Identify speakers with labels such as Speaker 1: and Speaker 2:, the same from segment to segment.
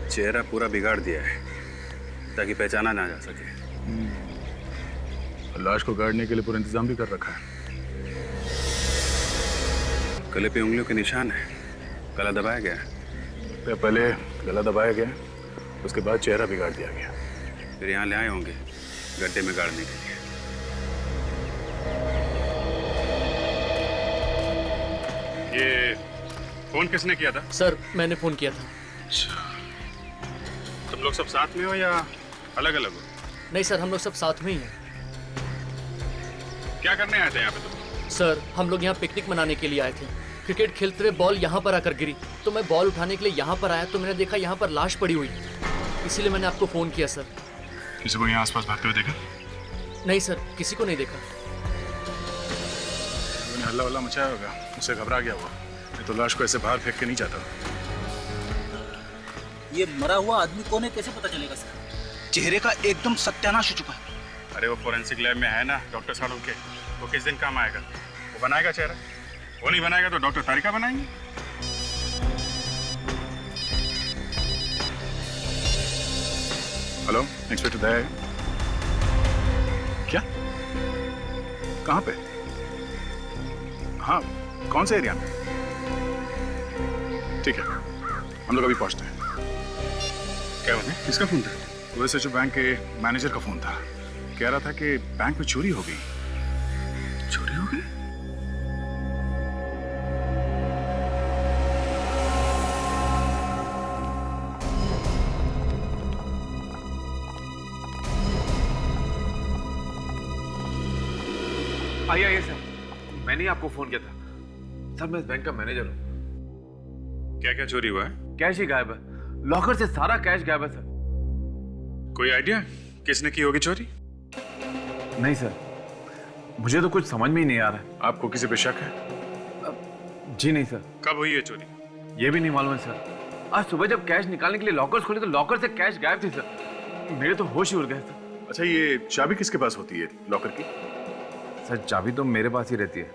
Speaker 1: चेहरा पूरा बिगाड़ दिया है ताकि पहचाना ना जा सके।
Speaker 2: लाश को गाड़ने के लिए पूरा इंतजाम भी कर रखा है।
Speaker 1: गले पे उंगलियों के निशान है, गला दबाया गया है।
Speaker 2: पहले गला दबाया गया, उसके बाद चेहरा बिगाड़ दिया गया।
Speaker 1: फिर यहाँ ले आए होंगे गड्ढे में गाड़ने के लिए। ये फोन किसने किया था?
Speaker 3: सर मैंने फोन किया था।
Speaker 1: अच्छा, तुम लोग सब साथ में हो या अलग अलग हो?
Speaker 3: नहीं सर, हम लोग सब साथ में ही हैं।
Speaker 1: क्या करने आए थे यहाँ पे तुम?
Speaker 3: सर हम लोग यहाँ पिकनिक मनाने के लिए आए थे। क्रिकेट खेलते हुए बॉल यहाँ पर आकर गिरी तो मैं बॉल उठाने के लिए यहाँ पर आया तो मैंने देखा यहाँ पर लाश पड़ी हुई, इसीलिए मैंने आपको फोन किया सर।
Speaker 2: किसी को यहाँ आसपास भागते हुए देखा?
Speaker 3: नहीं सर, किसी को नहीं देखा।
Speaker 2: उन्हें हल्ला वल्ला मचाया होगा, उससे घबरा गया वो। मैं तो लाश को ऐसे बाहर फेंक के नहीं जाता।
Speaker 4: ये मरा हुआ आदमी कौन है, कैसे पता चलेगा सर? चेहरे का एकदम सत्यानाश हो चुका है।
Speaker 1: अरे वो फोरेंसिक लैब में है ना डॉक्टर सालों के, वो किस दिन काम आएगा? वो बनाएगा चेहरा, वो नहीं बनाएगा तो डॉक्टर तारिका बनाएंगे।
Speaker 2: हेलो, इंस्पेक्टर दया। क्या? कहाँ पे? हाँ, कौन से एरिया में? ठीक है, हम लोग अभी पहुंचते हैं।
Speaker 1: क्या हुआ? किसका फोन था?
Speaker 2: वैसे जो बैंक के मैनेजर का फोन था, कह रहा था कि बैंक में चोरी हो गई।
Speaker 1: चोरी हो गई?
Speaker 5: आइए सर, मैंने ही आपको फोन किया था। सर मैं इस बैंक का मैनेजर हूँ।
Speaker 1: क्या क्या चोरी हुआ है?
Speaker 5: कैश ही गायब है, लॉकर से सारा कैश गायब है सर।
Speaker 1: कोई आइडिया किसने की होगी चोरी?
Speaker 5: नहीं सर, मुझे तो कुछ समझ में ही नहीं आ रहा है।
Speaker 2: आपको किसी पे शक है?
Speaker 5: जी नहीं सर।
Speaker 1: कब हुई है चोरी?
Speaker 5: ये भी नहीं मालूम है सर। आज सुबह जब कैश निकालने के लिए लॉकर्स खोले तो लॉकर से कैश गायब थी सर। मेरे तो होश ही उड़ गए सर।
Speaker 2: अच्छा, ये चाबी किसके पास होती है लॉकर की?
Speaker 5: सर चाबी तो मेरे पास ही रहती है।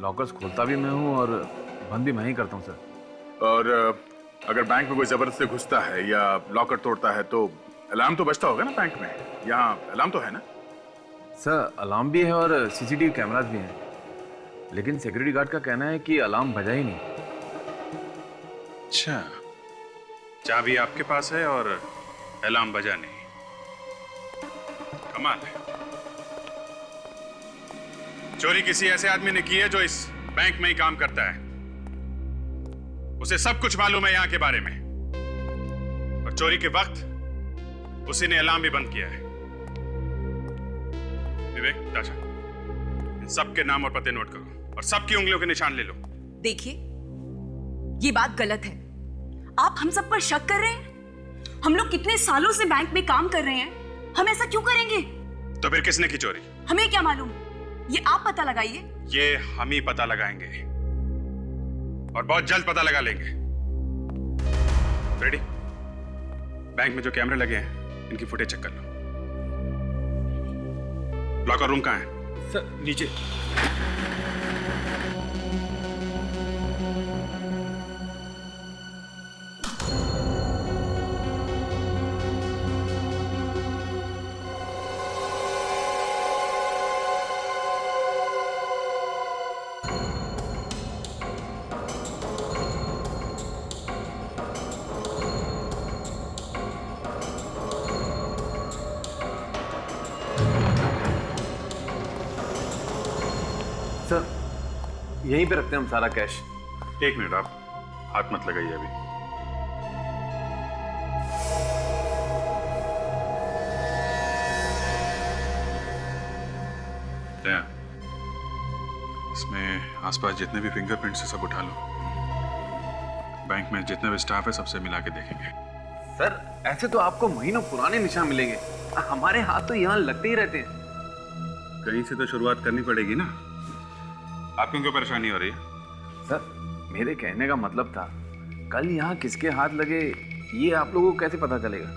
Speaker 5: लॉकर्स खोलता भी मैं हूँ और बंद भी मैं ही करता हूँ सर।
Speaker 2: और अगर बैंक में कोई जबरदस्ती घुसता है या लॉकर तोड़ता है तो अलार्म तो बजता होगा ना बैंक में? यहाँ अलार्म तो है ना?
Speaker 5: सर अलार्म भी है और सीसीटीवी कैमरास भी हैं, लेकिन सिक्योरिटी गार्ड का कहना है कि अलार्म बजा ही नहीं।
Speaker 1: अच्छा, चाबी आपके पास है और अलार्म बजा नहीं। कमाल है। चोरी किसी ऐसे आदमी ने की है जो इस बैंक में ही काम करता है, उसे सब कुछ मालूम है यहाँ के बारे में, और चोरी के वक्त उसी ने अलार्म भी बंद किया है। विवेक, ताशा, इन सबके नाम और पते नोट करो और सबकी उंगलियों के निशान ले लो।
Speaker 6: देखिए, ये बात गलत है। आप हम सब पर शक कर रहे हैं। हम लोग कितने सालों से बैंक में काम कर रहे हैं, हम ऐसा क्यों करेंगे?
Speaker 1: तो फिर किसने की चोरी?
Speaker 6: हमें क्या मालूम, ये आप पता लगाइए।
Speaker 1: ये हम ही पता लगाएंगे और बहुत जल्द पता लगा लेंगे। रेडी? बैंक में जो कैमरे लगे हैं इनकी फुटेज चेक कर लो। लॉकर रूम कहाँ है?
Speaker 5: सर नीचे। सर यहीं पे रखते हैं हम सारा कैश।
Speaker 1: एक मिनट, आप हाथ मत लगाइए अभी। दया, इसमें आसपास जितने भी फिंगरप्रिंट्स है सब उठा लो। बैंक में जितने भी स्टाफ है सबसे मिला के देखेंगे।
Speaker 5: सर ऐसे तो आपको महीनों पुराने निशान मिलेंगे, हमारे हाथ तो यहाँ लगते ही रहते हैं।
Speaker 1: कहीं से तो शुरुआत करनी पड़ेगी ना। आपको क्यों परेशानी हो रही है?
Speaker 5: सर मेरे कहने का मतलब था, कल यहाँ किसके हाथ लगे ये आप लोगों को कैसे पता चलेगा?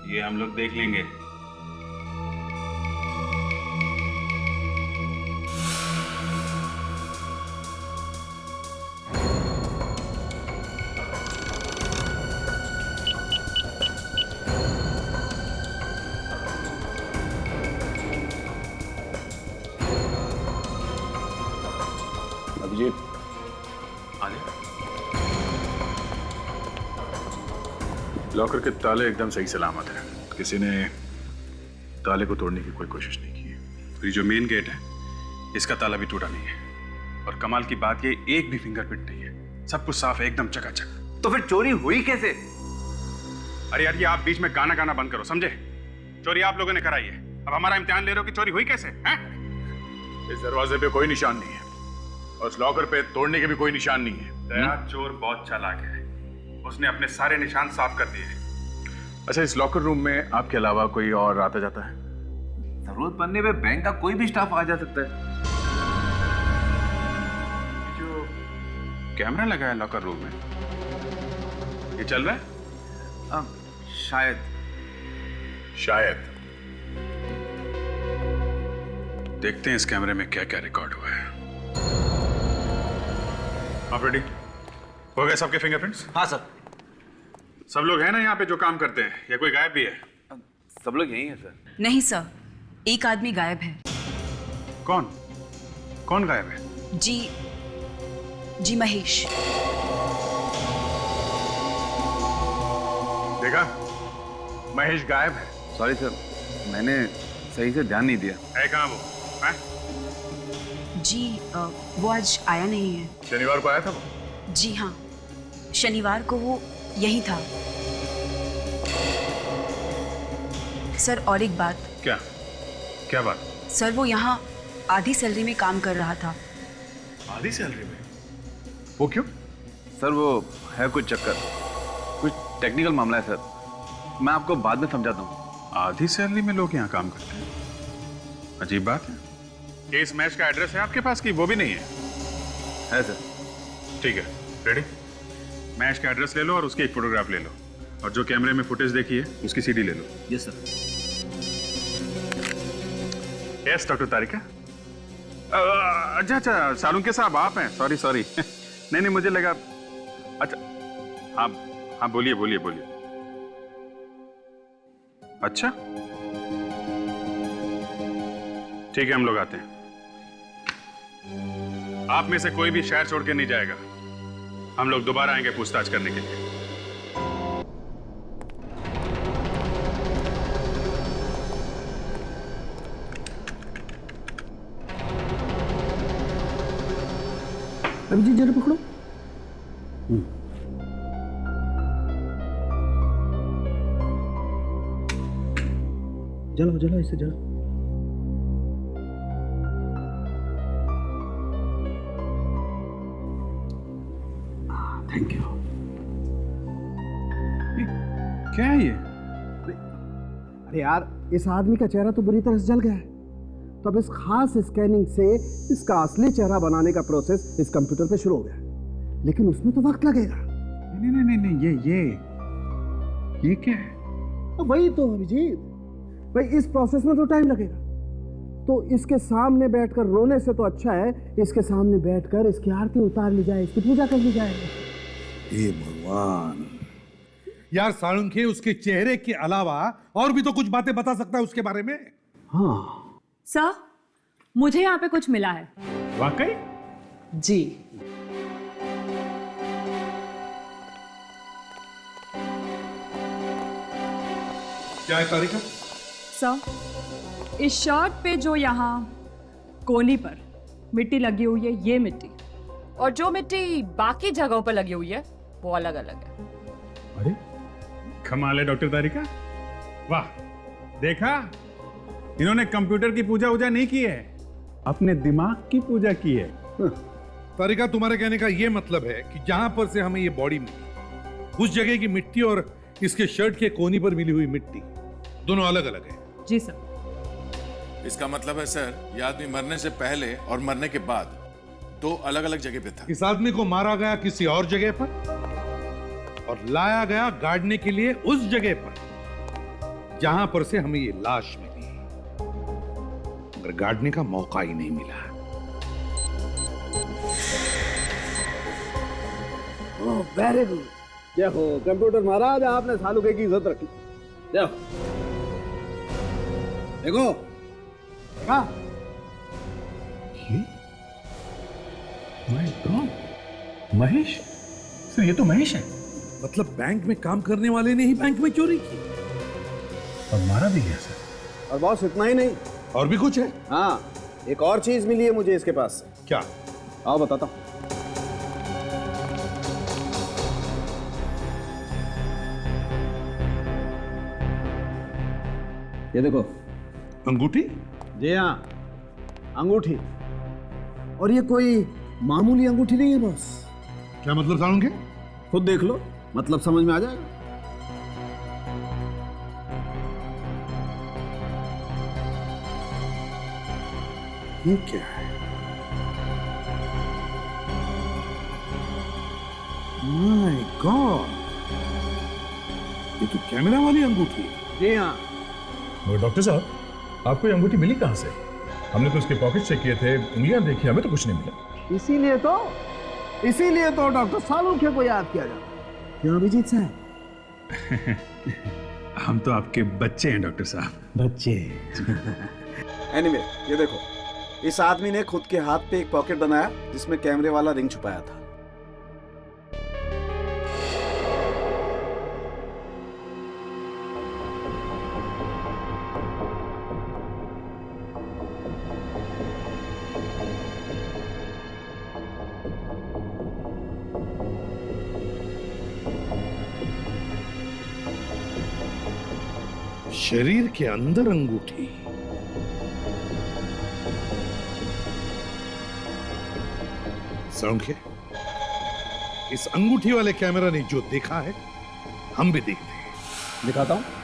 Speaker 1: ये हम लोग देख लेंगे।
Speaker 2: लॉकर के ताले एकदम सही सलामत हैं। किसी ने ताले को तोड़ने की कोई कोशिश नहीं की है।
Speaker 1: तो ये जो मेन गेट है इसका ताला भी टूटा नहीं है। और कमाल की बात ये एक भी फिंगरप्रिंट नहीं है, सब कुछ साफ है, एकदम चकाचक।
Speaker 5: तो फिर चोरी हुई कैसे?
Speaker 1: अरे यार ये आप बीच में गाना गाना बंद करो, समझे? चोरी आप लोगों ने कराई है, अब हमारा इम्तिहान ले रहे हो कि चोरी हुई कैसे हैं?
Speaker 2: इस दरवाजे पे कोई निशान नहीं है और इस लॉकर पे तोड़ने के भी कोई निशान नहीं है।
Speaker 1: दया चोर बहुत चालाक है, उसने अपने सारे निशान साफ कर दिए हैं।
Speaker 2: अच्छा, इस लॉकर रूम में आपके अलावा कोई और आता जाता है?
Speaker 5: जरूरत पड़ने पे बैंक का कोई भी स्टाफ आ जा सकता है।
Speaker 1: ये जो कैमरा लगा है लॉकर रूम में, ये चल रहा है?
Speaker 5: शायद।
Speaker 2: शायद।
Speaker 1: देखते हैं इस कैमरे में क्या क्या रिकॉर्ड हुआ है। आप रेडी हो गए? सबके फिंगरप्रिंट्स?
Speaker 4: हाँ सर।
Speaker 1: सब लोग हैं ना यहाँ पे जो काम करते हैं, या कोई गायब भी है?
Speaker 5: सब लोग यही हैं सर।
Speaker 6: नहीं सर, एक आदमी गायब है।
Speaker 1: कौन कौन गायब है?
Speaker 6: जी महेश।
Speaker 2: देखा, महेश गायब है।
Speaker 5: सॉरी सर, मैंने सही से ध्यान नहीं दिया।
Speaker 1: है कहाँ वो? हैं?
Speaker 6: जी वो आज आया नहीं है।
Speaker 2: शनिवार को आया था वो?
Speaker 6: जी हाँ, शनिवार को वो यही था। सर और एक बात।
Speaker 1: क्या क्या बात?
Speaker 6: सर वो यहाँ आधी सैलरी में काम कर रहा था।
Speaker 1: आधी सैलरी में?
Speaker 2: वो क्यों?
Speaker 5: सर वो है कुछ चक्कर, कुछ टेक्निकल मामला है सर, मैं आपको बाद में समझाता हूँ।
Speaker 1: आधी सैलरी में लोग यहाँ काम करते हैं, अजीब बात है। ये इस मैच का एड्रेस है आपके पास कि वो भी नहीं है?
Speaker 5: है सर।
Speaker 1: ठीक है, रेडी? मैच का एड्रेस ले लो और उसकी एक फोटोग्राफ ले लो, और जो कैमरे में फुटेज देखी है उसकी सीडी ले लो।
Speaker 4: Yes sir.
Speaker 1: Yes doctor Tarika. अच्छा, सालुंके साहब आप हैं? सॉरी नहीं मुझे लगा। अच्छा हाँ बोलिए। अच्छा ठीक है, हम लोग आते हैं। आप में से कोई भी शहर छोड़ के नहीं जाएगा, हम लोग दोबारा आएंगे पूछताछ करने के लिए।
Speaker 7: अभिजीत जरा पकड़ो। जलाओ इसे जलाओ। Thank you.
Speaker 1: क्या है ये?
Speaker 7: अरे यार, इस आदमी का चेहरा तो बुरी तरह से जल गया है, तो अब इस खास स्कैनिंग से इसका असली चेहरा बनाने का प्रोसेस इस कंप्यूटर पे शुरू हो गया, लेकिन उसमें तो वक्त लगेगा।
Speaker 1: नहीं, ये क्या है?
Speaker 7: वही तो अभिजीत भाई, इस प्रोसेस में तो टाइम लगेगा, तो इसके सामने बैठकर रोने से तो अच्छा है इसके सामने बैठकर इसकी आरती उतार ली जाए, इसकी पूजा कर ली जाए।
Speaker 8: हे भगवान।
Speaker 9: यार साळुंखे उसके चेहरे के अलावा और भी तो कुछ बातें बता सकता है उसके बारे में।
Speaker 7: हाँ
Speaker 10: सर, मुझे यहाँ पे कुछ मिला है।
Speaker 1: वाकई?
Speaker 10: जी।
Speaker 9: क्या है तारिका?
Speaker 10: सर, इस शर्ट पे जो यहाँ कोनी पर मिट्टी लगी हुई है, ये मिट्टी, और जो मिट्टी बाकी जगहों पर लगी हुई है वो अलग अलग है।
Speaker 1: अरे कमाल है डॉक्टर तारिका, वाह। देखा, इन्होंने कंप्यूटर की पूजा वूजा नहीं की है, अपने दिमाग की पूजा की है।
Speaker 9: तारिका, तुम्हारे कहने का ये मतलब है कि जहां पर से हमें ये बॉडी मिली, उस जगह की मिट्टी और इसके शर्ट के कोनी पर मिली हुई मिट्टी दोनों अलग अलग है?
Speaker 10: जी सर।
Speaker 8: इसका मतलब है सर, ये आदमी मरने से पहले और मरने के बाद दो अलग अलग जगह पे था।
Speaker 9: इस आदमी को मारा गया किसी और जगह पर और लाया गया गाड़ने के लिए उस जगह पर जहां पर से हमें ये लाश मिली, मगर गाड़ने का मौका ही नहीं मिला।
Speaker 7: Oh very good. जय हो कंप्यूटर महाराज, आपने सालुके की इज्जत रखी। जय हो। देखो हाँ,
Speaker 2: महेश? सर ये तो महेश है।
Speaker 9: मतलब बैंक में काम करने वाले ने ही बैंक में चोरी की और मारा भी गया सर।
Speaker 7: और बॉस इतना ही नहीं,
Speaker 9: और भी कुछ है?
Speaker 7: हाँ, एक और चीज मिली है मुझे इसके पास से।
Speaker 9: क्या?
Speaker 7: आओ बताता हूं। ये देखो
Speaker 9: अंगूठी?
Speaker 7: जी हाँ, अंगूठी। और ये कोई मामूली अंगूठी नहीं है बॉस।
Speaker 9: क्या मतलब सालुंखे?
Speaker 7: खुद देख लो, मतलब समझ में आ जाएगा।
Speaker 9: ये क्या है? माय गॉड, ये तो कैमरा वाली अंगूठी है।
Speaker 7: जी हाँ।
Speaker 2: वो डॉक्टर साहब, आपको ये अंगूठी मिली कहाँ से? हमने तो उसके पॉकेट चेक किए थे, उंगलियां देखी, हमें तो कुछ नहीं मिला।
Speaker 7: इसीलिए तो डॉक्टर सालुंखे को याद किया जाता है। क्यों अभिजीत साहब?
Speaker 2: हम तो आपके बच्चे हैं डॉक्टर साहब।
Speaker 7: बच्चे। एनीवे, ये देखो, इस आदमी ने खुद के हाथ पे एक पॉकेट बनाया जिसमें कैमरे वाला रिंग छुपाया था।
Speaker 9: शरीर के अंदर अंगूठी। सालुंखे, इस अंगूठी वाले कैमरा ने जो देखा है हम भी देखते हैं।
Speaker 7: दिखाता हूं।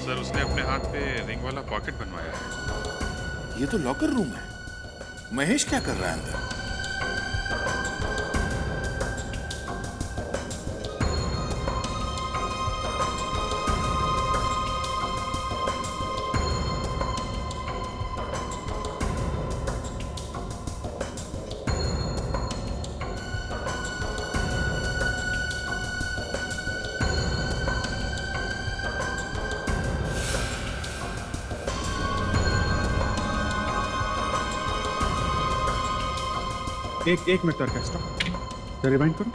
Speaker 1: सर, उसने अपने हाथ पे रिंग वाला पॉकेट बनवाया है।
Speaker 8: ये तो लॉकर रूम है। महेश क्या कर रहा है अंदर?
Speaker 1: एक मिनट तक स्टॉप, रिवाइंड करो।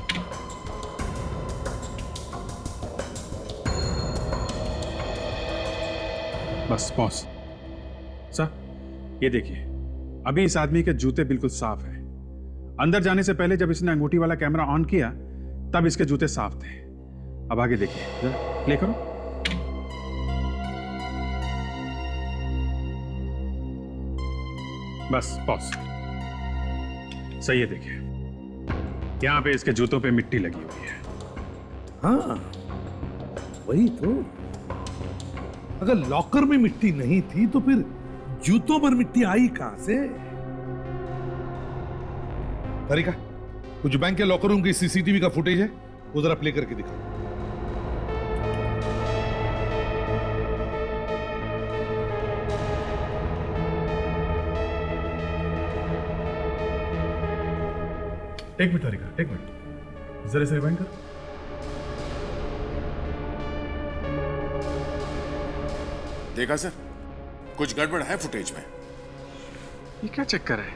Speaker 1: बस पॉज। सर, ये देखिए, अभी इस आदमी के जूते बिल्कुल साफ हैं। अंदर जाने से पहले जब इसने अंगूठी वाला कैमरा ऑन किया तब इसके जूते साफ थे। अब आगे देखिए, जरा प्ले करो। बस पॉज। सही है, देखिए यहां पे इसके जूतों पे मिट्टी लगी हुई है।
Speaker 9: हाँ, वही तो। अगर लॉकर में मिट्टी नहीं थी तो फिर जूतों पर मिट्टी आई कहां से? तरीका, कुछ बैंक के लॉकर रूम की सीसीटीवी का फुटेज है, वो जरा प्ले करके दिखा।
Speaker 2: एक मिनट तरीका, एक मिनट, जरा से रिवाइंड कर।
Speaker 8: देखा सर, कुछ गड़बड़ है फुटेज में।
Speaker 1: ये क्या चक्कर है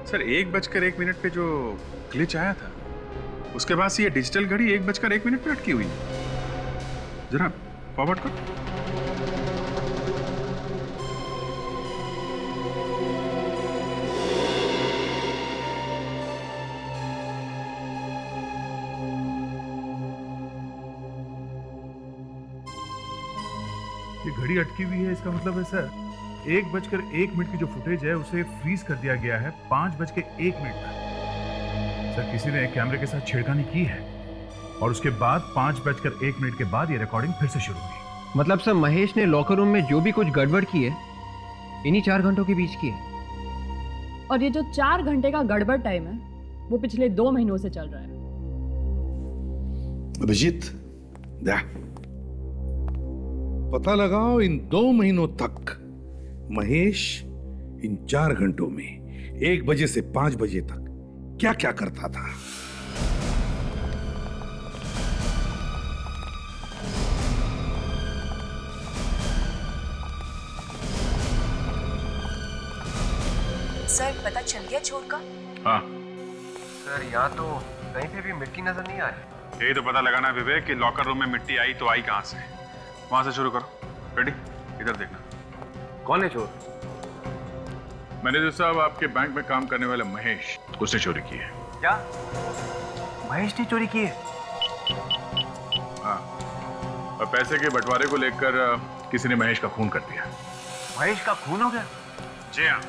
Speaker 1: सर? 1:01 पे जो ग्लिच आया था उसके बाद से ये डिजिटल घड़ी 1:01 पे अटकी हुई है। जरा फॉरवर्ड कर।
Speaker 2: ये घड़ी अटकी हुई है, इसका मतलब है सर 1:01 की जो फुटेज है उसे फ्रीज कर दिया गया है 5:01 तक। सर, किसी ने कैमरे के साथ छेड़खानी की है और उसके बाद 5:01 के बाद ये रिकॉर्डिंग फिर से शुरू हुई।
Speaker 11: मतलब सर, महेश ने लॉकर रूम में जो भी कुछ गड़बड़ की है इन्हीं 4 घंटों के बीच की है।
Speaker 10: और ये जो 4 घंटे का गड़बड़ टाइम है वो पिछले 2 महीनों से चल रहा है।
Speaker 9: अभिजीत, पता लगाओ इन 2 महीनों तक महेश इन 4 घंटों में 1 बजे से 5 बजे तक क्या क्या करता था।
Speaker 6: सर पता चल गया चोर का?
Speaker 1: हाँ,
Speaker 11: सर यहाँ तो कहीं पे भी मिट्टी नजर नहीं आ रही।
Speaker 1: यही तो पता लगाना है विवेक कि लॉकर रूम में मिट्टी आई तो आई कहाँ से। वहां से शुरू करो। रेडी? इधर देखना।
Speaker 5: कौन है चोर?
Speaker 1: मैनेजर साहब, आपके बैंक में काम करने वाला महेश, उसने चोरी की है।
Speaker 11: क्या महेश ने चोरी की है?
Speaker 1: हाँ, और पैसे के बंटवारे को लेकर किसी ने महेश का खून कर दिया।
Speaker 11: महेश का खून हो गया?
Speaker 1: जी हाँ।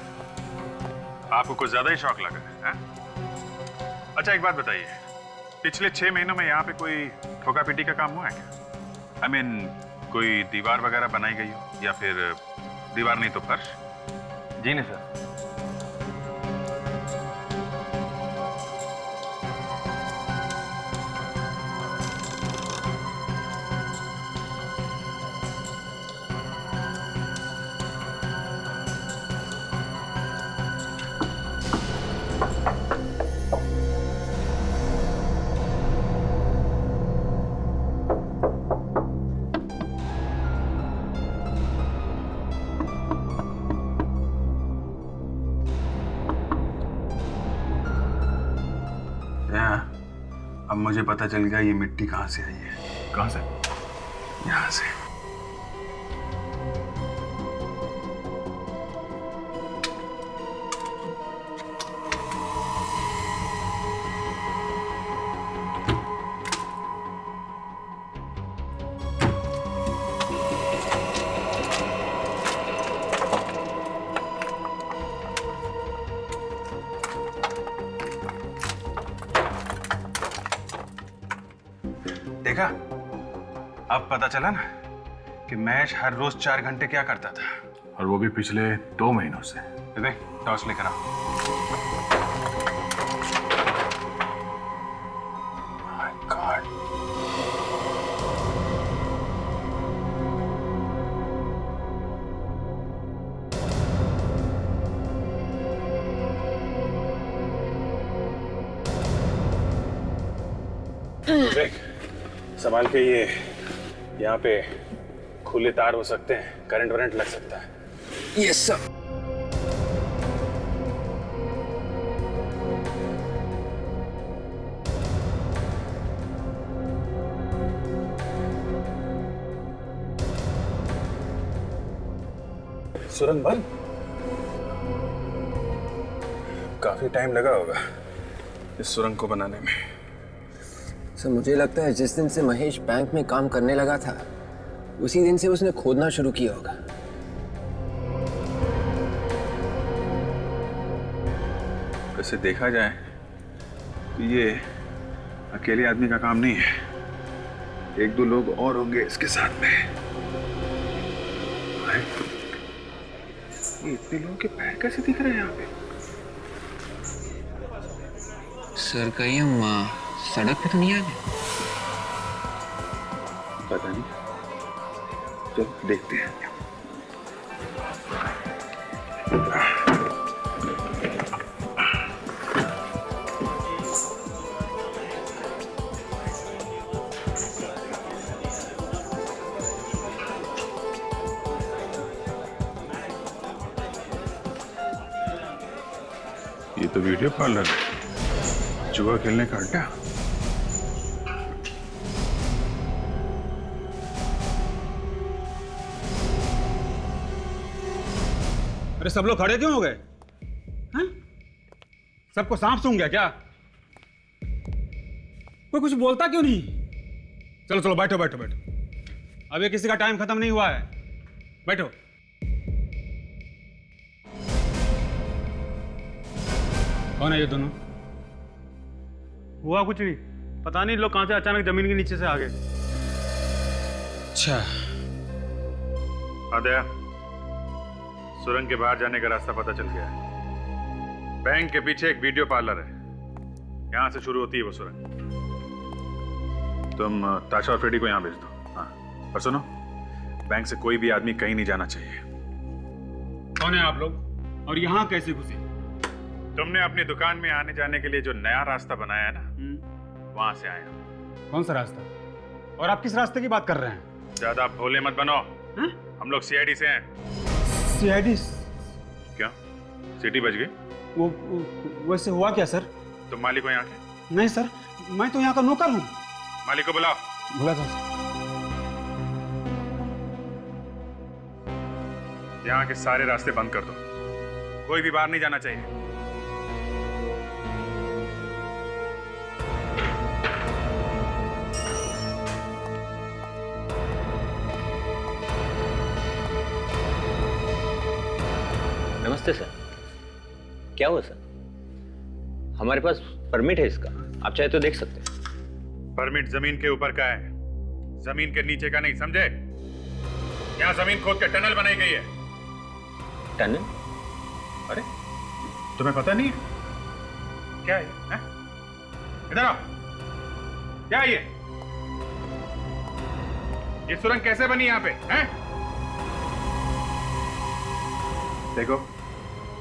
Speaker 1: आपको कुछ ज्यादा ही शौक लगा है? अच्छा, एक बात बताइए, पिछले 6 महीनों में यहाँ पे कोई ठोका पीटी का काम हुआ है क्या? I mean, कोई दीवार वगैरह बनाई गई हो, या फिर दीवार नहीं तो फर्श?
Speaker 11: जी नहीं सर।
Speaker 1: अब मुझे पता चल गया ये मिट्टी कहाँ से आई है। कहाँ से? यहाँ से। देखा, अब पता चला ना कि महेश हर रोज 4 घंटे क्या करता था, और वो भी पिछले 2 महीनों से। विवेक, टॉर्च लेकर आओ। My God. विवेक, संभाल के, ये यहाँ पे खुले तार हो सकते हैं, करंट वरंट लग सकता है।
Speaker 11: Yes sir.
Speaker 1: सुरंग बंद? काफी टाइम लगा होगा इस सुरंग को बनाने में।
Speaker 11: सर मुझे लगता है जिस दिन से महेश बैंक में काम करने लगा था उसी दिन से उसने खोदना शुरू किया होगा।
Speaker 1: वैसे देखा जाए तो ये अकेले आदमी का काम नहीं है, 1-2 लोग और होंगे इसके साथ में। ये इतने लोगों के पैर कैसे दिख रहे हैं यहाँ पे?
Speaker 11: सर कहीं हम वहाँ सड़क पे तो नहीं आ गए?
Speaker 1: पता नहीं, चल देखते हैं। ये तो वीडियो पार्लर है, जुआ खेलने का अड्डा।
Speaker 12: अरे सब लोग खड़े क्यों हो गए? हैं? सबको सांप सूंघ गया क्या? कोई कुछ बोलता क्यों नहीं? चलो चलो बैठो बैठो बैठो, अभी किसी का टाइम खत्म नहीं हुआ है, बैठो। कौन है ये दोनों? हुआ कुछ नहीं, पता नहीं लोग कहां से अचानक जमीन के नीचे से आ गए। अच्छा,
Speaker 1: आदया, सुरंग के बाहर जाने का रास्ता पता चल गया है। बैंक के पीछे एक वीडियो पार्लर है, यहां से शुरू होती है वो सुरंग। तुम ताशा और फ्रेडी को यहां भेज दो। हाँ, और सुनो, बैंक से कोई भी आदमी कहीं नहीं जाना चाहिए।
Speaker 12: कौन है आप लोग और यहाँ कैसे घुसे?
Speaker 1: तुमने अपनी दुकान में आने जाने के लिए जो नया रास्ता बनाया है ना, वहां से आया।
Speaker 12: कौन सा रास्ता? और आप किस रास्ते की बात कर रहे हैं?
Speaker 1: ज्यादा भोले मत बनो। हम लोग सीआईडी से हैं।
Speaker 12: सीआईडी?
Speaker 1: क्या सिटी बज गई?
Speaker 12: वो वैसे हुआ क्या सर?
Speaker 1: तुम मालिक हो यहाँ के?
Speaker 12: नहीं सर, मैं तो यहाँ का नौकर हूँ।
Speaker 1: मालिक को बुलाओ।
Speaker 12: बुला था सर।
Speaker 1: यहाँ के सारे रास्ते बंद कर दो, कोई भी बाहर नहीं जाना चाहिए।
Speaker 13: नमस्ते सर। क्या हुआ सर? हमारे पास परमिट है इसका, आप चाहे तो देख सकते हैं।
Speaker 1: परमिट जमीन के ऊपर का है, जमीन के नीचे का नहीं, समझे? यहाँ जमीन खोद के टनल बनाई गई है।
Speaker 13: टनल?
Speaker 1: अरे तुम्हें पता नहीं है? क्या है ये? इधर आओ। क्या है ये सुरंग कैसे बनी यहाँ पे? हैं? देखो,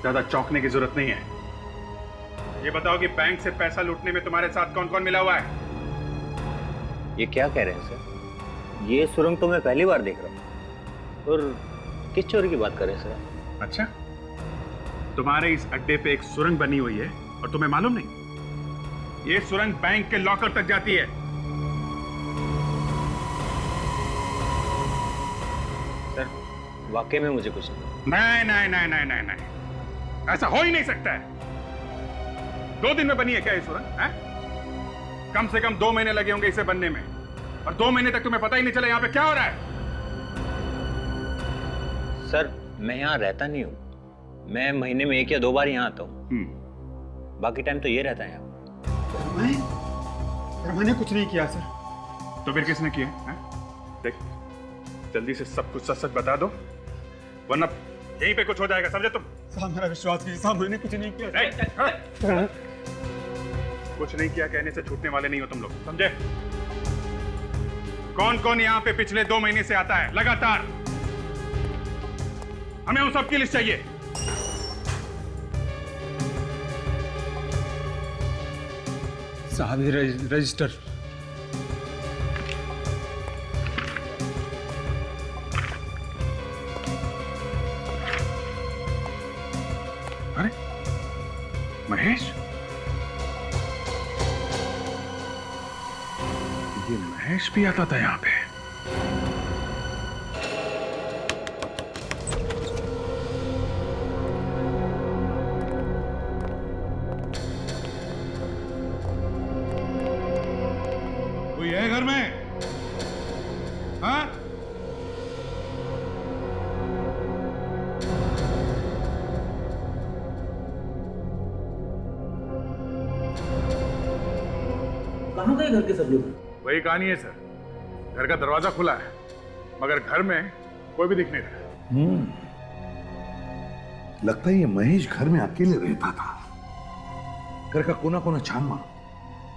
Speaker 1: ज्यादा चौंकने की जरूरत नहीं है। ये बताओ कि बैंक से पैसा लूटने में तुम्हारे साथ कौन कौन मिला हुआ है?
Speaker 13: ये क्या कह रहे हैं सर? ये सुरंग तो मैं पहली बार देख रहा हूँ। और किस चोरी की बात कर रहे हैं सर?
Speaker 1: अच्छा, तुम्हारे इस अड्डे पे एक सुरंग बनी हुई है और तुम्हें मालूम नहीं? ये सुरंग बैंक के लॉकर तक जाती है।
Speaker 13: सर वाकई में मुझे कुछ
Speaker 1: नहीं नहीं नहीं नहीं नहीं नहीं, ऐसा हो ही नहीं सकता है। 2 दिन में बनी है क्या ये सुरंग? कम से कम 2 महीने लगे होंगे इसे बनने में, और 2 महीने तक तुम्हें पता ही नहीं चला यहाँ पे क्या हो रहा है।
Speaker 13: सर मैं यहाँ रहता नहीं हूँ, मैं महीने में 1 या 2 बार यहाँ आता हूँ। बाकी टाइम तो ये रहता है यहाँ।
Speaker 12: मैंने कुछ नहीं किया सर।
Speaker 1: तो फिर किसने किया है? देख, जल्दी से सब कुछ सच सच बता दो, वरना यहीं पे कुछ हो जाएगा, समझे तुम?
Speaker 12: साहब मेरा विश्वास कीजिए साहब, मैंने कुछ नहीं किया।
Speaker 1: कुछ नहीं किया कहने से छूटने वाले नहीं हो तुम लोग, समझे? कौन कौन यहाँ पे पिछले 2 महीने से आता है लगातार? हमें उन सबकी लिस्ट चाहिए।
Speaker 12: साहब ये रजिस्टर।
Speaker 1: अरे महेश, ये महेश भी आता था यहाँ पे।
Speaker 9: कोई है घर में? हाँ?
Speaker 4: कहाँ गए घर के सब लोग?
Speaker 1: वही कहानी है सर, घर का दरवाजा खुला है मगर घर में कोई भी दिख नहीं रहा।
Speaker 9: लगता है ये महेश घर में अकेले रहता था। घर का कोना कोना छान मारो,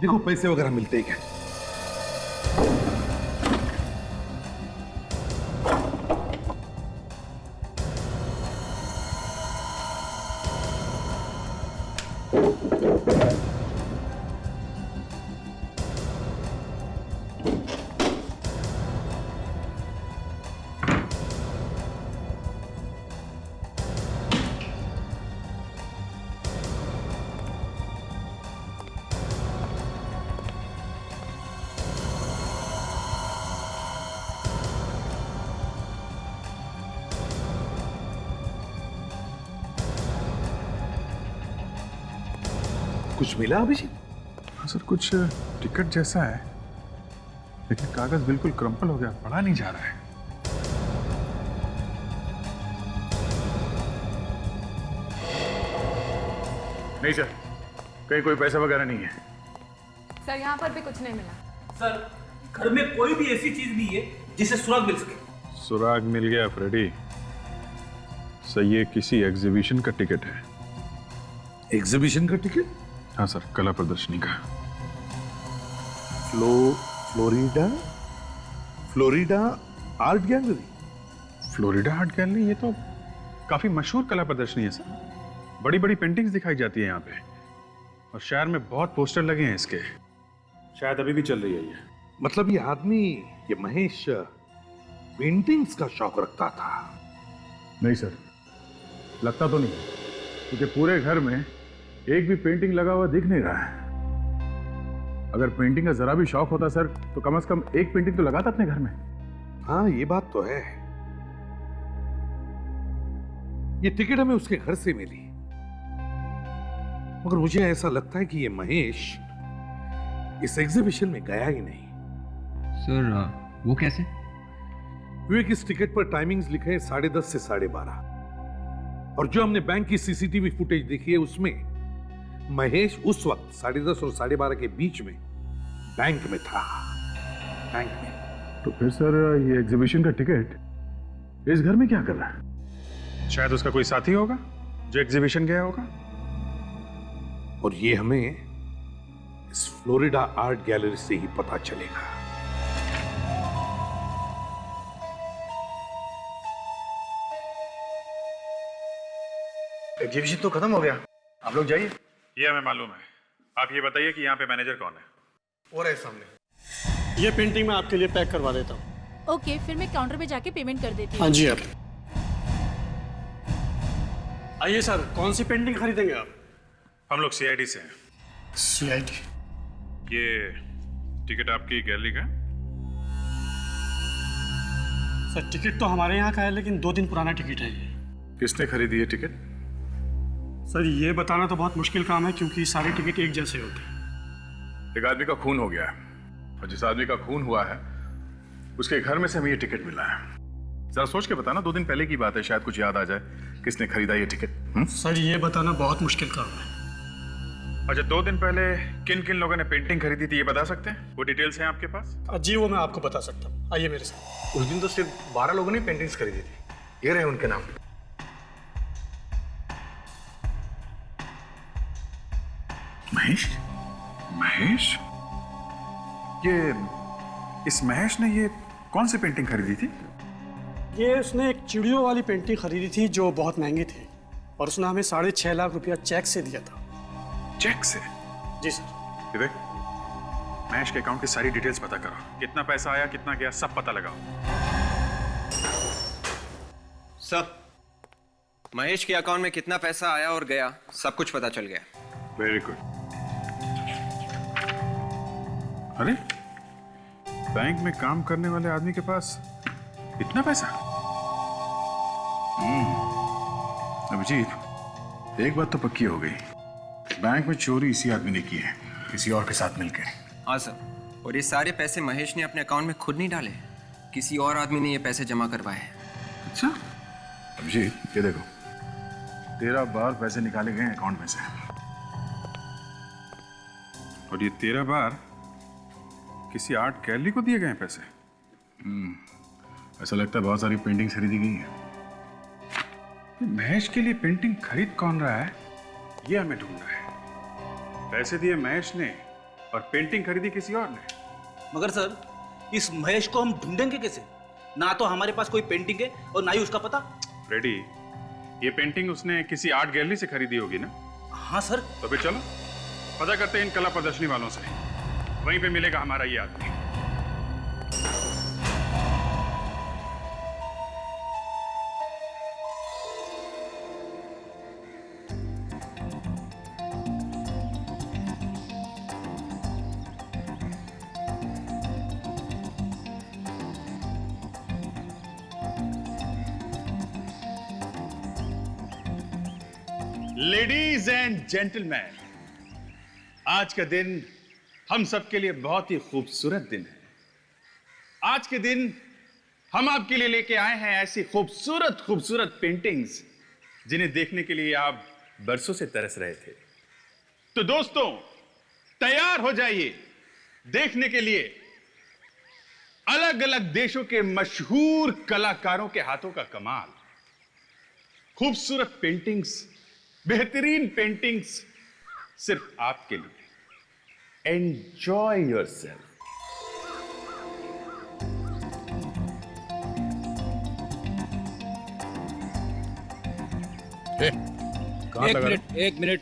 Speaker 9: देखो पैसे वगैरह मिलते ही क्या। कुछ मिला अभिजीत?
Speaker 1: हाँ सर, कुछ टिकट जैसा है, लेकिन कागज बिल्कुल क्रम्पल हो गया, पढ़ा नहीं जा रहा है। नहीं सर, कहीं कोई पैसा वगैरह नहीं है।
Speaker 10: सर यहाँ पर भी कुछ नहीं मिला।
Speaker 4: सर घर में कोई भी ऐसी चीज नहीं है जिसे सुराग मिल सके।
Speaker 1: सुराग मिल गया फ्रेडी। सर ये किसी एग्जीबिशन का टिकट है।
Speaker 9: एग्जीबिशन का टिकट?
Speaker 1: हाँ सर, कला प्रदर्शनी का।
Speaker 9: Florida art gallery.
Speaker 1: Florida art gallery, ये तो काफी मशहूर कला प्रदर्शनी है सर। बड़ी बड़ी पेंटिंग्स दिखाई जाती है यहाँ पे, और शहर में बहुत पोस्टर लगे हैं इसके। शायद अभी भी चल रही है ये।
Speaker 9: मतलब ये आदमी, ये महेश, पेंटिंग्स का शौक रखता था?
Speaker 2: नहीं सर, लगता तो नहीं, क्योंकि पूरे घर में एक भी पेंटिंग लगा हुआ दिख नहीं रहा है। अगर पेंटिंग का जरा भी शौक होता सर, तो कम से कम एक पेंटिंग तो लगाता अपने घर में।
Speaker 9: हाँ, ये बात तो है। ये टिकट हमें उसके घर से मिली, मगर मुझे ऐसा लगता है कि ये महेश इस एग्जीबिशन में गया ही नहीं।
Speaker 13: सर वो कैसे?
Speaker 9: विवेक, इस टिकट पर टाइमिंग्स लिखे हैं 10:30 से 12:30, और जो हमने बैंक की सीसीटीवी फुटेज देखी है उसमें महेश उस वक्त 10:30 और 12:30 के बीच में बैंक में था। बैंक में।
Speaker 2: तो फिर सर ये एग्जीबिशन का टिकट इस घर में क्या कर रहा है?
Speaker 1: शायद उसका कोई साथी होगा जो एग्जीबिशन गया होगा।
Speaker 9: और ये हमें इस फ्लोरिडा आर्ट गैलरी से ही पता चलेगा।
Speaker 2: एग्जीबिशन तो खत्म हो गया, आप लोग जाइए।
Speaker 1: ये हमें मालूम है। आप ये बताइए कि यहाँ पे मैनेजर कौन है?
Speaker 2: और है सामने।
Speaker 12: ये पेंटिंग मैं आपके लिए पैक करवा देता हूँ।
Speaker 14: ओके, फिर मैं काउंटर पे जाके पेमेंट कर देती हूँ।
Speaker 12: हाँ जी। आप आइए सर, कौन सी पेंटिंग खरीदेंगे आप?
Speaker 1: हम लोग सीआईडी से हैं।
Speaker 12: सीआईडी?
Speaker 1: ये टिकट आपकी गैलरी का?
Speaker 12: सर टिकट तो हमारे यहाँ का है, लेकिन 2 दिन पुराना टिकट है ये।
Speaker 1: किसने खरीदी है टिकट?
Speaker 12: सर ये बताना तो बहुत मुश्किल काम है, क्योंकि सारे टिकट एक जैसे होते हैं।
Speaker 1: एक आदमी का खून हो गया है, और जिस आदमी का खून हुआ है उसके घर में से हमें ये टिकट मिला है। जरा सोच के बताना, 2 दिन पहले की बात है, शायद कुछ याद आ जाए किसने खरीदा ये टिकट।
Speaker 12: सर ये बताना बहुत मुश्किल काम है।
Speaker 1: अच्छा, 2 दिन पहले किन किन लोगों ने पेंटिंग खरीदी थी ये बता सकते हैं? वो डिटेल्स हैं आपके पास?
Speaker 12: जी वो मैं आपको बता सकता हूँ, आइए मेरे साथ।
Speaker 2: उस दिन तो सिर्फ 12 लोगों ने पेंटिंग्स खरीदी थी, ये रहे उनके नाम। महेश? महेश? इस महेश ने ये कौन सी पेंटिंग खरीदी थी?
Speaker 12: ये उसने एक चिड़ियों वाली पेंटिंग खरीदी थी जो बहुत महंगी थी, और उसने हमें 6.5 लाख रुपया चेक से दिया था।
Speaker 1: चेक से?
Speaker 12: जी सर।
Speaker 1: विवेक, महेश के अकाउंट की सारी डिटेल्स पता करो। कितना पैसा आया, कितना गया, सब पता लगाओ।
Speaker 11: सब महेश के अकाउंट में कितना पैसा आया और गया, सब कुछ पता चल गया।
Speaker 1: Very good. अरे, बैंक में काम करने वाले आदमी के पास इतना पैसा? अभिजीत, एक बात तो पक्की हो गई, बैंक में चोरी इसी आदमी ने की है, किसी और के साथ मिलकर।
Speaker 11: हाँ सर, और ये सारे पैसे महेश ने अपने अकाउंट में खुद नहीं डाले, किसी और आदमी ने ये पैसे जमा करवाए हैं।
Speaker 1: अच्छा अभिजीत, ये देखो, 13 बार पैसे निकाले गए अकाउंट में से, और ये 13 बार किसी आर्ट गैलरी को दिए गए हैं पैसे। ऐसा लगता है बहुत सारी पेंटिंग खरीदी गई है। महेश के लिए पेंटिंग खरीद कौन रहा है, ये हमें ढूंढना है। पैसे दिए महेश ने और पेंटिंग खरीदी किसी और ने।
Speaker 4: मगर सर, इस महेश को हम ढूंढेंगे कैसे? ना तो हमारे पास कोई पेंटिंग है और ना ही उसका पता।
Speaker 1: रेडी, ये पेंटिंग उसने किसी आर्ट गैलरी से खरीदी होगी ना?
Speaker 4: हाँ सर।
Speaker 1: तो फिर चलो पता करते हैं इन कला प्रदर्शनी वालों से, वहीं पे मिलेगा हमारा ये आदमी।
Speaker 15: लेडीज एंड जेंटलमैन, आज का दिन हम सबके लिए बहुत ही खूबसूरत दिन है। आज के दिन हम आपके लिए लेके आए हैं ऐसी खूबसूरत खूबसूरत पेंटिंग्स जिन्हें देखने के लिए आप बरसों से तरस रहे थे। तो दोस्तों, तैयार हो जाइए देखने के लिए अलग अलग देशों के मशहूर कलाकारों के हाथों का कमाल। खूबसूरत पेंटिंग्स, बेहतरीन पेंटिंग्स सिर्फ आपके लिए। Enjoy yourself.
Speaker 4: एक मिनट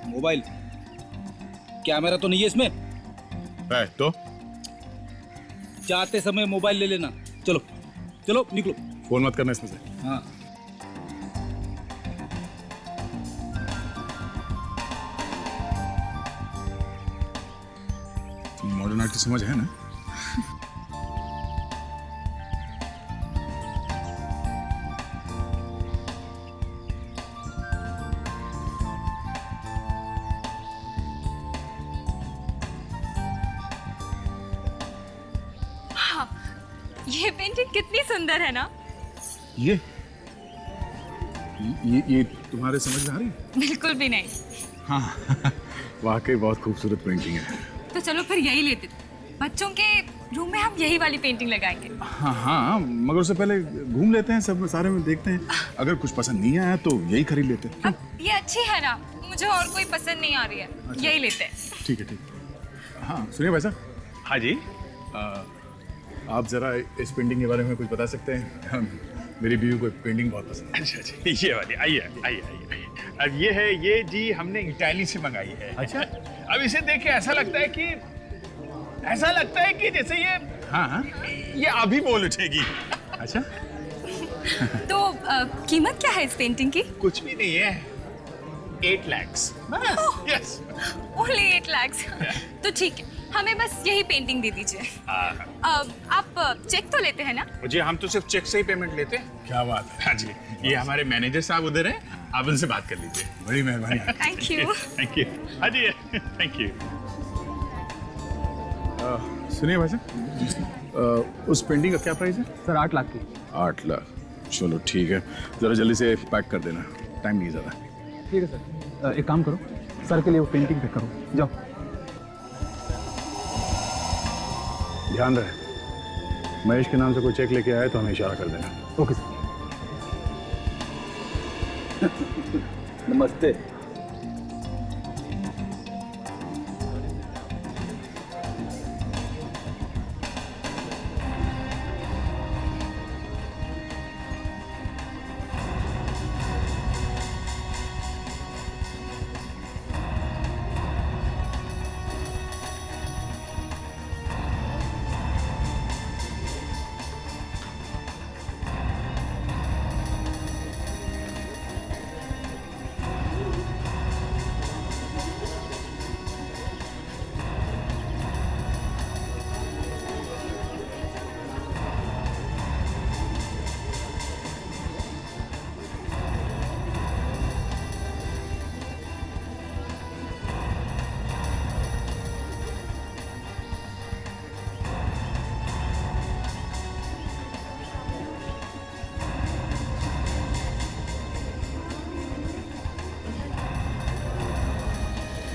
Speaker 4: मोबाइल कैमरा तो नहीं है इसमें?
Speaker 15: है तो
Speaker 4: जाते समय मोबाइल ले लेना। चलो चलो निकलो।
Speaker 15: फोन मत करना इसमें से।
Speaker 4: हाँ
Speaker 15: मॉडर्न आर्ट की समझ है ना?
Speaker 6: ये पेंटिंग कितनी सुंदर है ना?
Speaker 15: ये तुम्हारे समझ में आ रही है?
Speaker 6: बिल्कुल भी नहीं।
Speaker 15: हाँ वाकई बहुत खूबसूरत पेंटिंग है।
Speaker 6: तो चलो फिर यही लेते। बच्चों के रूम में हम यही वाली पेंटिंग लगाएंगे।
Speaker 15: हाँ हाँ, मगर उससे पहले घूम लेते हैं, सब सारे में देखते हैं। अगर कुछ पसंद नहीं आया तो यही खरीद लेते हैं।
Speaker 6: अब ये अच्छी है ना, मुझे और कोई पसंद नहीं आ रही है।
Speaker 15: अच्छा।
Speaker 6: यही लेते हैं।
Speaker 15: ठीक है ठीक है। हाँ सुनिए भाई साहब। हाँ जी। आप जरा इस पेंटिंग के बारे में कुछ बता सकते हैं? मेरी बीवी को पेंटिंग बहुत पसंद है।
Speaker 1: अच्छा ये वाली, आइए आइए आइए। अब ये है, ये जी हमने इटाली से मंगाई है।
Speaker 15: अच्छा।
Speaker 1: अब इसे देख के ऐसा लगता है कि जैसे ये, हाँ ये अभी बोल उठेगी।
Speaker 15: अच्छा।
Speaker 6: तो कीमत क्या है इस पेंटिंग की?
Speaker 1: कुछ भी नहीं है, 8 लाख। यस।
Speaker 6: ओनली 8 लाख। तो ठीक है, हमें बस यही पेंटिंग दे दीजिए। आप चेक तो लेते हैं ना?
Speaker 1: जी हम तो सिर्फ चेक से ही पेमेंट लेते हैं।
Speaker 15: क्या बात है।
Speaker 1: हाँ जी, ये हमारे मैनेजर साहब उधर हैं, आप उनसे बात कर लीजिए।
Speaker 15: बड़ी मेहरबानी।
Speaker 6: Thank you.
Speaker 1: Thank you. हाँ जी थैंक यू।
Speaker 15: सुनिए भाई साहब, उस पेंटिंग का क्या प्राइस है?
Speaker 7: सर 8 लाख की।
Speaker 15: 8 लाख, चलो ठीक है, जरा जल्दी से पैक कर देना, टाइम नहीं ज़्यादा।
Speaker 7: ठीक है सर। एक काम करो, सर के लिए वो पेंटिंग पैक करो, जाओ।
Speaker 15: ध्यान रहे, महेश के नाम से कोई चेक लेके आए तो हमें इशारा कर देना।
Speaker 7: Okay sir. नमस्ते।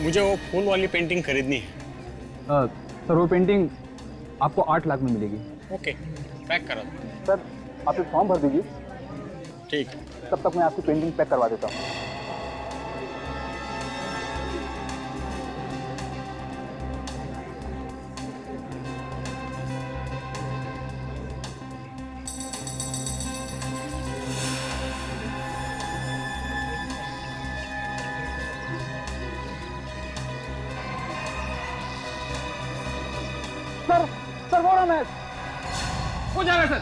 Speaker 12: मुझे वो फूल वाली पेंटिंग खरीदनी है।
Speaker 7: सर वो पेंटिंग आपको 8 लाख में मिलेगी।
Speaker 12: ओके, पैक करा दो।
Speaker 7: सर आप एक फॉर्म भर दीजिए,
Speaker 12: ठीक,
Speaker 7: तब तक मैं आपकी पेंटिंग पैक करवा देता हूँ। सर वो रहा मैच हो जा रहा है सर।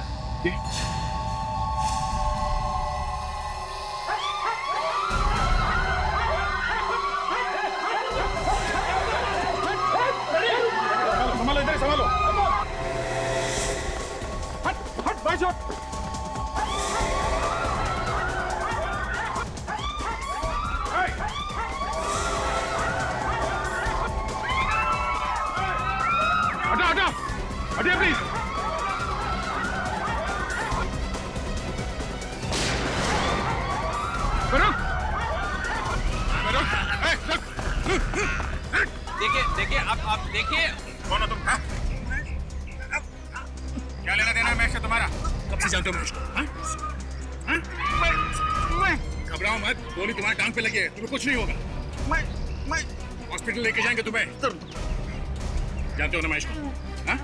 Speaker 15: संभालो, इधर संभालो। हट हट भाई शॉट। हटा हटा हटिए प्लीज।
Speaker 12: देखिए आप देखिए।
Speaker 1: कौन हो तुम? हाँ? क्या लेना देना है मैच से तुम्हारा? कब से जानते हो मुझको? घबराओ मत, गोली तुम्हारे टांग पे लगी है, तुम्हें कुछ नहीं होगा। मैं हॉस्पिटल लेके जाएंगे तुम्हें। जानते हो ना महेश को? हाँ?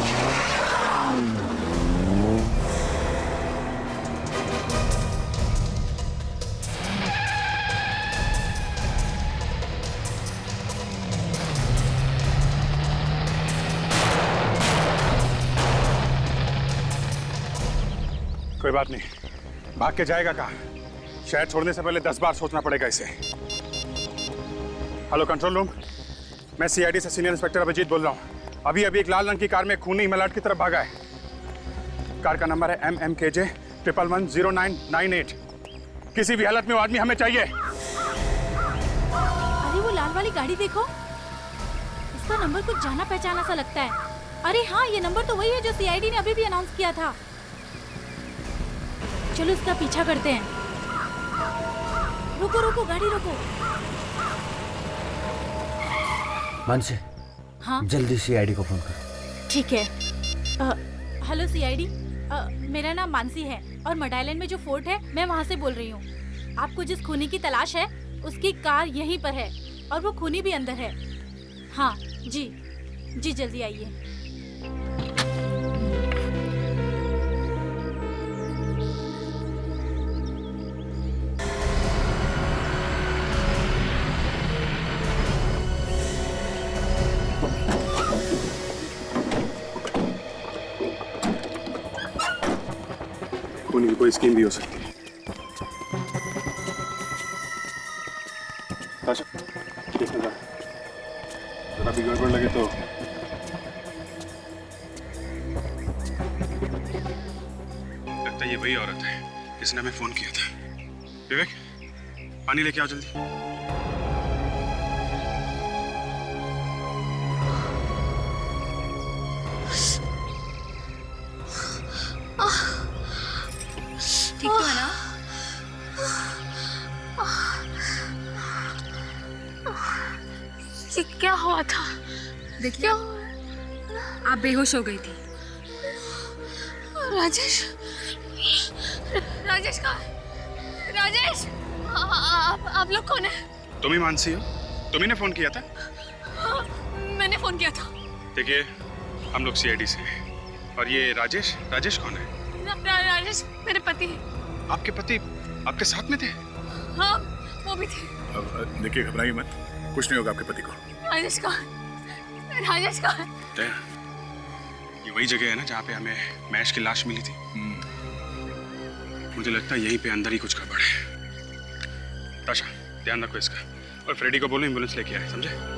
Speaker 1: कोई बात नहीं, भाग के जाएगा कहाँ? शहर छोड़ने से पहले 10 बार सोचना पड़ेगा इसे। हेलो कंट्रोल रूम, मैं सीआईडी से सीनियर इंस्पेक्टर अभिजीत बोल रहा हूँ। अभी एक लाल रंग की कार में खूनी मलाट की तरफ भागा है। कार का नंबर है MMKJ 110998। किसी भी हालत में वो आदमी हमें चाहिए।
Speaker 14: अरे वो लाल वाली गाड़ी देखो, इसका नंबर कुछ जाना पहचाना सा लगता है। अरे हाँ, ये नंबर तो वही है जो सीआईडी ने अभी भी अनाउंस किया था। चलो इसका पीछा करते हैं। रुको रुको, गाड़ी रुको।
Speaker 11: मानसी,
Speaker 14: हाँ
Speaker 11: जल्दी सीआईडी को फोन कर।
Speaker 14: ठीक है। हेलो सीआईडी, मेरा नाम मानसी है और मड आइलैंड में जो फोर्ट है मैं वहाँ से बोल रही हूँ। आपको जिस खूनी की तलाश है उसकी कार यहीं पर है और वो खूनी भी अंदर है। हाँ जी जी, जल्दी आइए।
Speaker 1: खूनी की कोई स्कीम भी हो सकती है। ताशा, किसने कहा? जरा भी गड़बड़ लगे तो लगता है ये वही औरत है जिसने हमें फोन किया था। विवेक, पानी लेके आओ जल्दी।
Speaker 6: ठीक तो है ना?
Speaker 16: ये क्या हुआ था?
Speaker 6: देखिए, आप बेहोश हो गई थी।
Speaker 16: राजेश, राजेश कहाँ है? राजेश, आप लोग कौन है?
Speaker 1: तुम ही मानसी हो? तुम्ही ने फोन किया था?
Speaker 16: हाँ, मैंने फोन किया था।
Speaker 1: देखिए, हम लोग सीआईडी से हैं। और ये राजेश, राजेश कौन है?
Speaker 16: राजेश मेरे पति हैं।
Speaker 1: आपके पति आपके साथ में थे?
Speaker 16: हाँ, वो भी थे।
Speaker 1: अब देखिए, घबराइए मत, कुछ नहीं होगा आपके पति को।
Speaker 16: राजेश कहाँ है? राजेश कहाँ है?
Speaker 1: ये वही जगह है ना जहाँ पे हमें महेश की लाश मिली थी। मुझे लगता है यहीं पे अंदर ही कुछ गड़बड़ है। ताशा, ध्यान रखो इसका, और फ्रेडी को बोलो एम्बुलेंस लेके आए, समझे?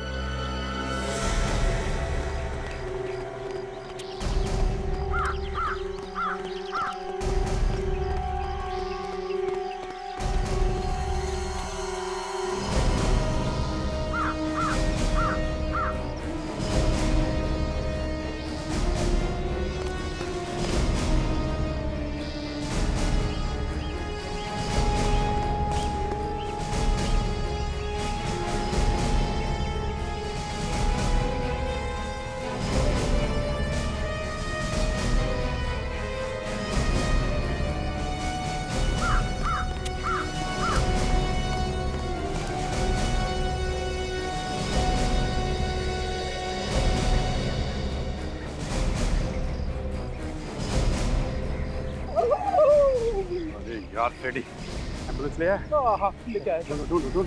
Speaker 1: यार फ्रेडी, एम्बुलेंस ले आए?
Speaker 7: हाँ, लेके आए।
Speaker 1: ढूंढो।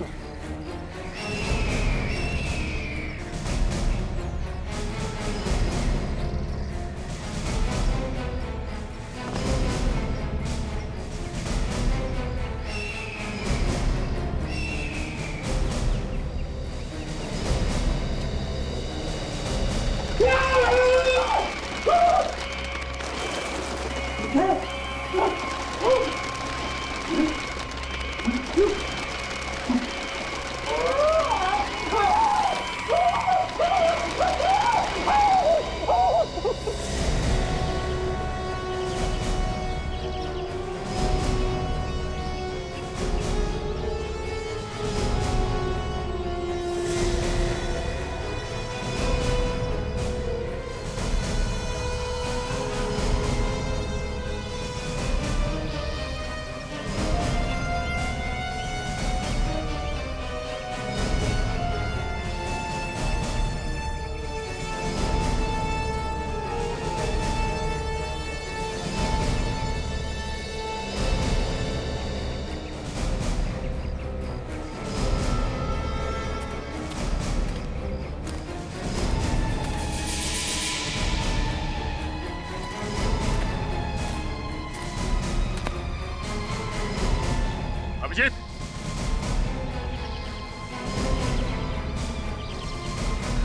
Speaker 1: अभिजीत,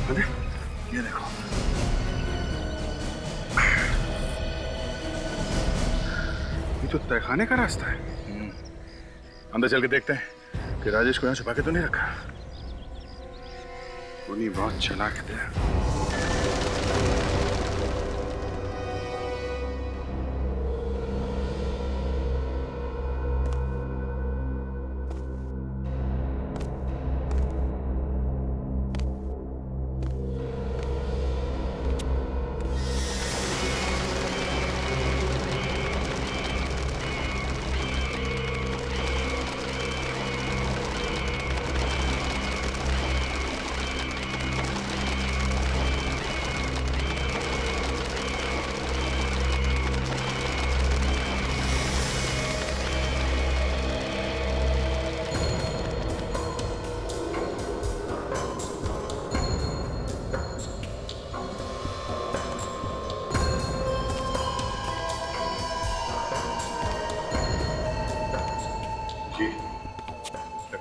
Speaker 1: अरे ये देखो, ये तो तहखाने का रास्ता है। अंदर चल के देखते हैं कि राजेश को यहाँ छुपा के तो नहीं रखा। उन्हीं बहुत चालाक थे।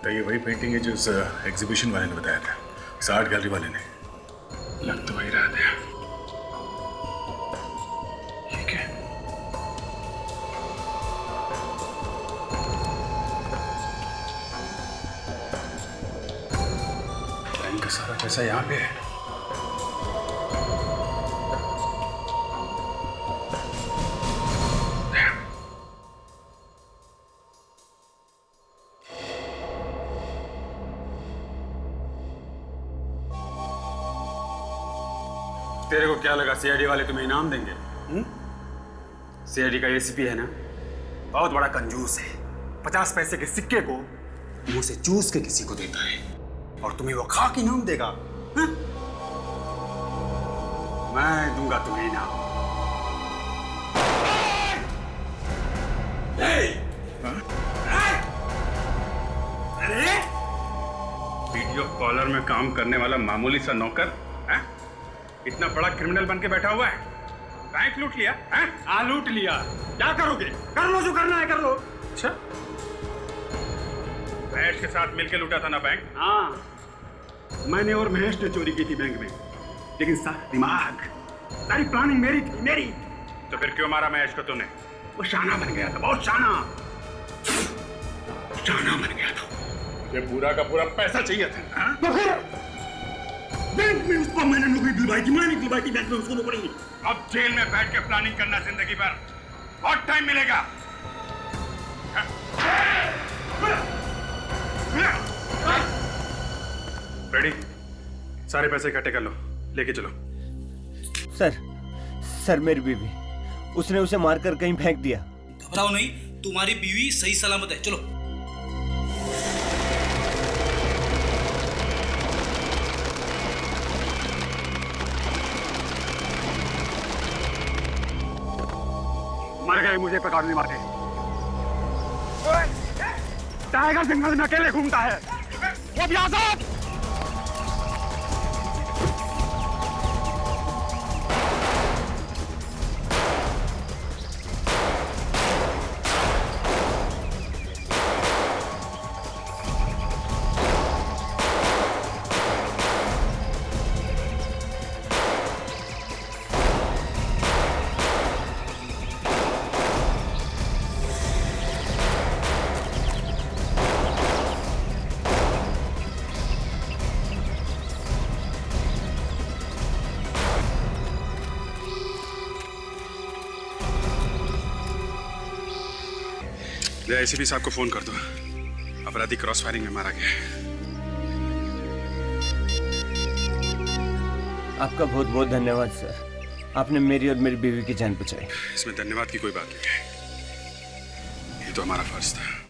Speaker 1: ये वही पेंटिंग है जो उस एग्जीबिशन वाले ने बताया था, इस आर्ट गैलरी वाले ने। लग तो वही रहा था। ये क्या? बैंक का सारा पैसा यहाँ पे है।
Speaker 12: तेरे को क्या लगा सीआईडी वाले तुम्हें इनाम देंगे? सीआईडी का एसीपी है ना, बहुत बड़ा कंजूस है। 50 पैसे के सिक्के को मुंह से चूस के किसी को देता है और तुम्हें वो खा के इनाम देगा। हा? मैं दूंगा तुम्हें इनाम।
Speaker 1: वीडियो कॉलर में काम करने वाला मामूली सा नौकर इतना बड़ा क्रिमिनल बन के बैठा हुआ है। बैंक लूट लिया है?
Speaker 12: हाँ लूट लिया। क्या करोगे? कर लो जो करना है कर लो।
Speaker 1: अच्छा, महेश के साथ मिलके लूटा था ना बैंक?
Speaker 12: हाँ, मैंने और महेश ने चोरी की थी बैंक में, लेकिन सारा दिमाग, सारी प्लानिंग मेरी थी, मेरी।
Speaker 1: तो फिर क्यों मारा महेश को तूने?
Speaker 12: वो शाना बन गया था, बहुत शाना बन गया था।
Speaker 1: मुझे पूरा का पूरा पैसा चाहिए था।
Speaker 12: तो फिर बैंक में उसको मैंने नौकरी दिलवाई थी, मैंने दिलवाई थी बैंक में उसको नौकरी।
Speaker 1: अब जेल में बैठ के प्लानिंग करना जिंदगी भर, बहुत टाइम मिलेगा। रेडी? सारे पैसे इकट्ठे कर लो, लेके चलो।
Speaker 11: सर मेरी बीवी, उसने उसे मारकर कहीं फेंक दिया।
Speaker 4: घबराओ नहीं, तुम्हारी बीवी सही सलामत है। चलो।
Speaker 12: मर गए, मुझे पकड़ नहीं मारे। टाइगर जंगल में अकेले घूमता है, वो भी आजाद।
Speaker 1: एसीपी साहब को फोन कर दो, अपराधी क्रॉस फायरिंग में मारा गया है।
Speaker 11: आपका बहुत बहुत धन्यवाद सर, आपने मेरी और मेरी बीवी की जान बचाई।
Speaker 1: इसमें धन्यवाद की कोई बात नहीं है, ये तो हमारा फर्ज था।